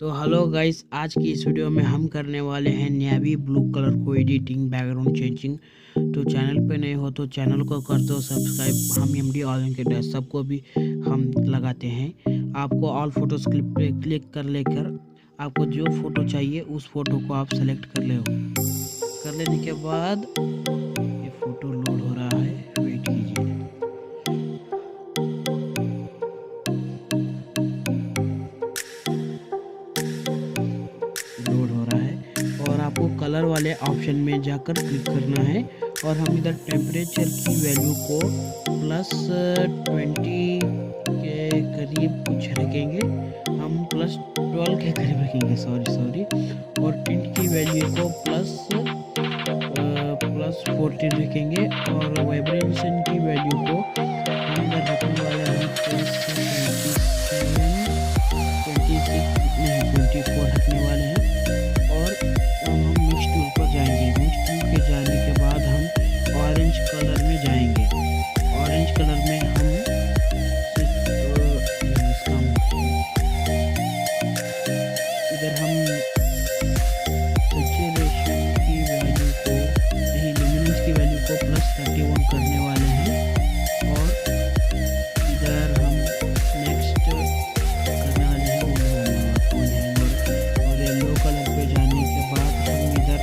तो hello guys, आज की इस वीडियो में हम करने वाले हैं नेवी ब्लू कलर को एडिटिंग, बैकग्राउंड चेंजिंग। तो चैनल पे नए हो तो चैनल को कर दो सब्सक्राइब। हम एमडी ऑल के ड्रेस सबको भी हम लगाते हैं। आपको ऑल फोटोज क्लिप पे क्लिक कर लेकर आपको जो फोटो चाहिए उस फोटो को आप सेलेक्ट कर ले। कर लेने के बाद ये फोटो लोड हो रहा है, वेट कीजिए। लोड हो रहा है और आपको कलर वाले ऑप्शन में जाकर क्लिक करना है और हम इधर टेम्परेचर की वैल्यू को +20 के करीब कुछ रखेंगे। हम +12 के करीब रखेंगे, सॉरी। और टिंट की वैल्यू को +14 रखेंगे और वाइब्रेशन की वैल्यू को हम इधर रखने वाले हैं +24 रखने वाले हैं। और अब हम मिक्स टूल पर जाएंगे। मिक्स टूल के जाने के बाद हम ऑरेंज कलर में जाएंगे। ऑरेंज कलर में हम इधर हम सैचुरेशन की वैल्यू को नहीं, ल्यूमिनेंस की वैल्यू को +31 करने वाले हैं। और इधर हम नेक्स्ट करने वाले हैं फोन हैंगर। और येलो कलर पे जाने के बाद हम इधर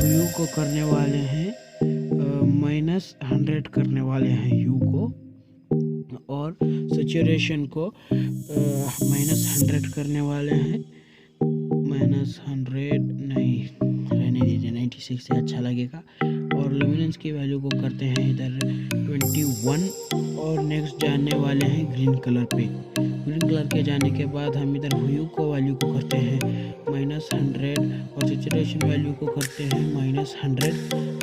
ह्यू को करने वाले हैं -100 करने वाले हैं ह्यू को। और सैचुरेशन को -100 करने वाले हैं। -100 नहीं, रहने दीजिए, 96 से अच्छा लगेगा। और ल्यूमिनेंस की वैल्यू को करते हैं इधर 21। और नेक्स्ट जाने वाले हैं ग्रीन कलर पे। ग्रीन कलर के जाने के बाद हम इधर ह्यू को वैल्यू को करते हैं -100 और सैचुरेशन वैल्यू को करते हैं -100।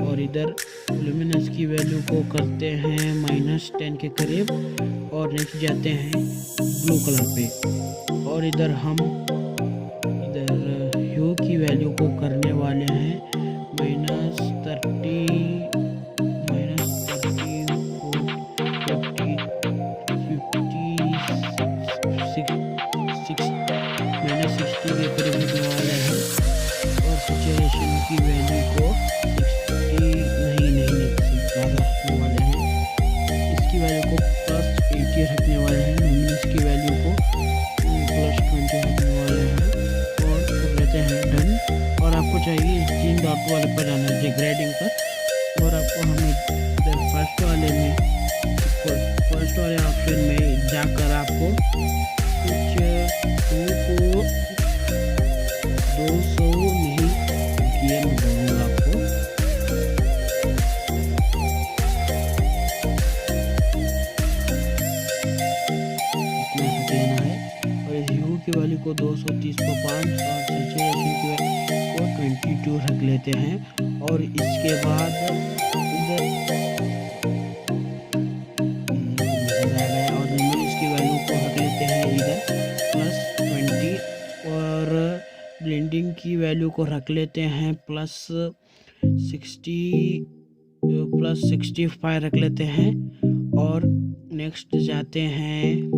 और इधर ल्यूमिनेंस की वैल्यू को करते हैं -10 के करीब। और नेक्स्ट जाते हैं ब्लू कलर पे और इधर हम ह्यू की वैल्यू को करने वाले हैं -60 के करीब रखने वाले हैं। और सैचुरेशन की वैल्यू को 60 नहीं ज़्यादा रखने वाले हैं। इसकी वैल्यू को +80 रखने वाले हैं। ल्यूमिनेंस की वैल्यू को +20 रखने वाले हैं और कर लेते हैं डन। और आपको चाहिए 3 डॉट वाले पर जाना है, ग्रेडिंग पर। और आपको हम इधर फर्स्ट वाले ऑप्शन में जाकर आपको कुछ 200 नहीं किए मैं बोलूँगा आपको। इतना है। और ह्यू की वैल्यू को 230 को 5 और सैचुरेशन की वैल्यू को 22 रख लेते हैं। और इसके बाद इधर और ल्यूमिनेंस की वैल्यू को रख लेते हैं इधर +20। और ब्लेंडिंग की वैल्यू को रख लेते हैं +65 रख लेते हैं। और नेक्स्ट जाते हैं,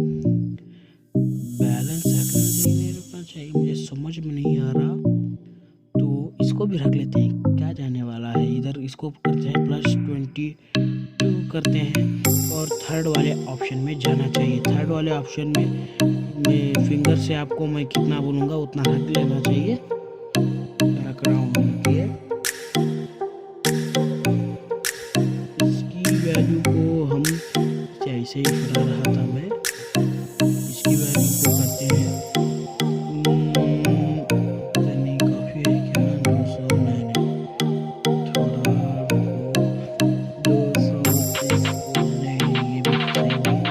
बैलेंस रखना चाहिए, मुझे समझ में नहीं आ रहा, तो इसको भी रख लेते हैं। क्या जाने वाला है, इधर इसको करते हैं +22 करते हैं। और थर्ड वाले ऑप्शन में जाना चाहिए। थर्ड वाले ऑप्शन में फिंगर से आपको मैं कितना बोलूँगा उतना रख लेना चाहिए। रख रहा हूँ इसकी वैल्यू को हम ऐसे ही फरा रहा था मैं। इसकी वैल्यू को करते हैं नहीं, काफ़ी है क्या, 200 नहीं, थोड़ा 200 नहीं, ये भी सही नहीं, ये भी सही नहीं है।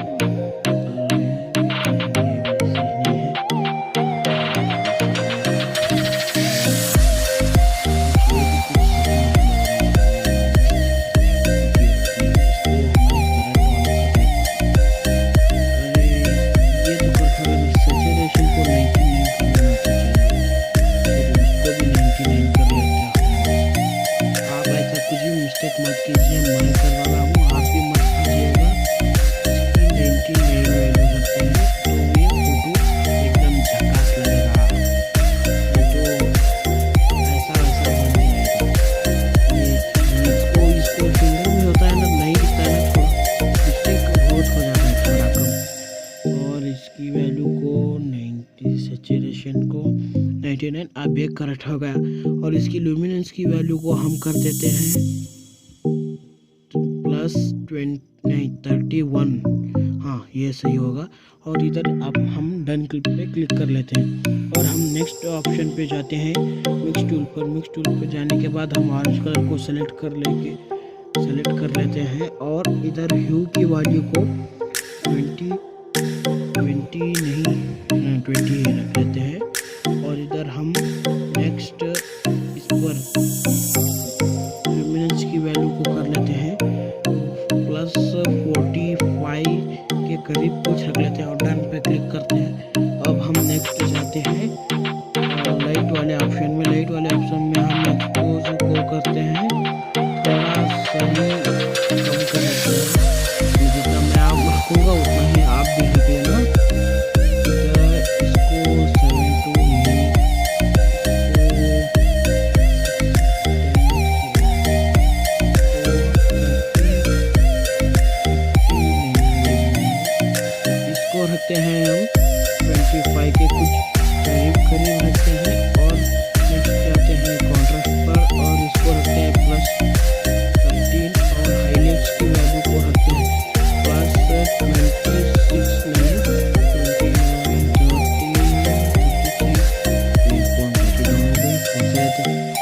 सैचुरेशन को 99, अब ये करेक्ट हो गया। और इसकी ल्यूमिनेंस की वैल्यू को हम कर देते हैं +31, हाँ ये सही होगा। और इधर अब हम डन क्लिक पे क्लिक कर लेते हैं और हम नेक्स्ट ऑप्शन पे जाते हैं मिक्स टूल पर। मिक्स टूल पर जाने के बाद हम ऑरेंज कलर को सेलेक्ट कर लेते हैं और इधर ह्यू की वैल्यू को 20 ही रख लेते हैं। और इधर हम नेक्स्ट इस पर ल्यूमिनेंस की वैल्यू को कर लेते हैं +45 के करीब कुछ रख लेते हैं और डन पे क्लिक करते हैं। अब हम नेक्स्ट जाते हैं लाइट वाले ऑप्शन में। लाइट वाले ऑप्शन में हम एक्सपोज को करते हैं थोड़ा सा ही कम कर देते हैं, जितना मैं आप रखूँगा उतना ही आप भी रख लेना। रखते हैं हम 25 के कुछ करीब रखते हैं और नेक्स्ट जाते हैं कॉन्ट्रास्ट पर और इसको रखते हैं +13 और हाईलाइट्स की वैल्यू को रखते हैं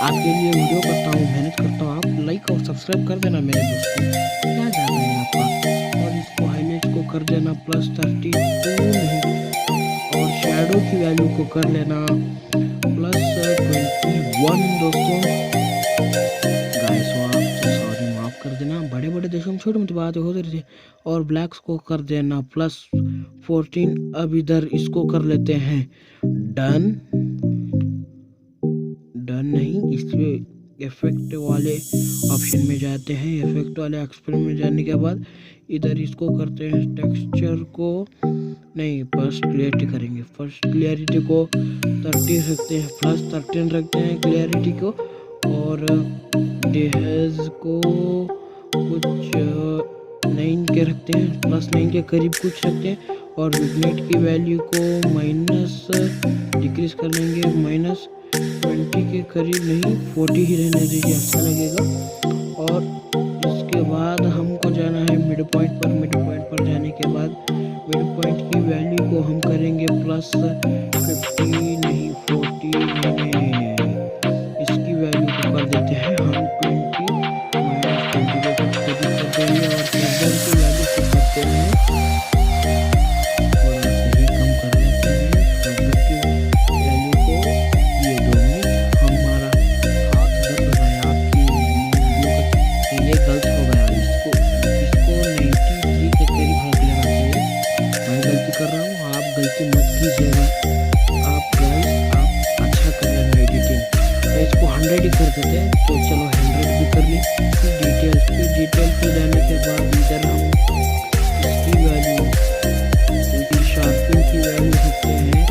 आपके लिए वीडियो करता हूँ, मेहनत करता हूँ, आप लाइक और सब्सक्राइब कर देना मेरे दोस्तों, क्या जाता है आपका। और इसको हाईलाइट को कर देना +32 नहीं, और शैडो की वैल्यू को कर लेना +21 दोस्तों। गाइस सॉरी माफ कर देना, बड़े बड़े देशों में छोटी मोटी बातें हो रही थी। और ब्लैक्स को कर देना +14। अब इधर इसको कर लेते हैं डन नहीं, इसमें इफेक्ट वाले ऑप्शन में जाते हैं। इफेक्ट वाले ऑप्शन में जाने के बाद इधर इसको करते हैं टेक्सचर को नहीं, फर्स्ट क्लियरिटी करेंगे। फर्स्ट क्लियरिटी को 30 रखते हैं, +13 रखते हैं क्लियरिटी को। और डेज को कुछ 9 के रखते हैं, +9 के करीब कुछ रखते हैं। और विग्नेट की वैल्यू को माइनस डिक्रीज कर लेंगे, -20 के करीब नहीं, 40 ही रहने दीजिए, अच्छा लगेगा। और इसके बाद हमको जाना है मिड पॉइंट पर। मिड पॉइंट पर जाने के बाद मिड पॉइंट की वैल्यू को हम करेंगे +50 नहीं, 40 नहीं, इसकी वैल्यू को कर देते हैं हम 20 -20 को कुछ कर देते हैं। और कैमरा की वैल्यू को करते हैं थोड़ा सही कम कर देते हैं। कैमरा की वैल्यू को ये 2 मिनट, हमारा हाथ दर्द हो रहा है आपकी ये गलत हो गया। इसको 93 के करीब रख लेना चाहिए। मैं गलती कर रहा हूँ, आप गलती मत कीजिएगा। आप अच्छा कर लेना एडिटिंग। तो इसको 100 ही कर देते हैं, तो चलो 100 भी कर ली। डिटेल पे जाने के बाद इधर हम इसकी वैल्यू, शार्पिंग की वैल्यू रखते हैं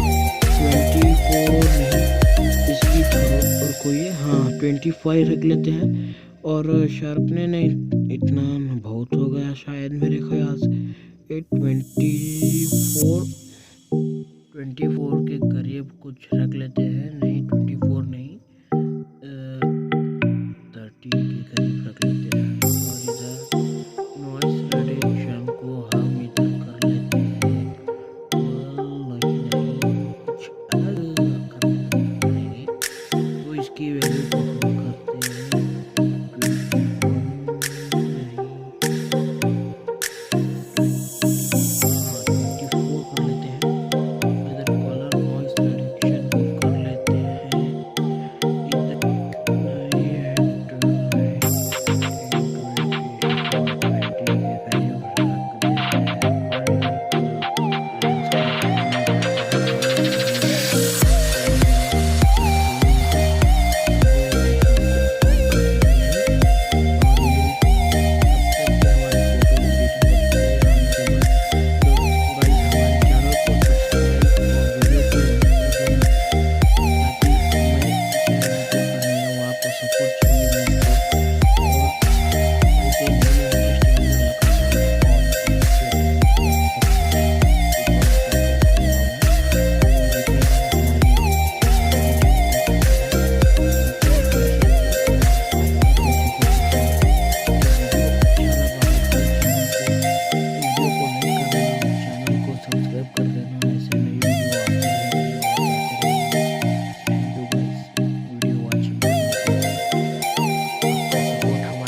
24 नहीं, इसकी और कोई 25 रख लेते हैं। और शार्पने नहीं, इतना बहुत हो गया शायद मेरे ख्याल से। 24 के करीब कुछ रख लेते हैं,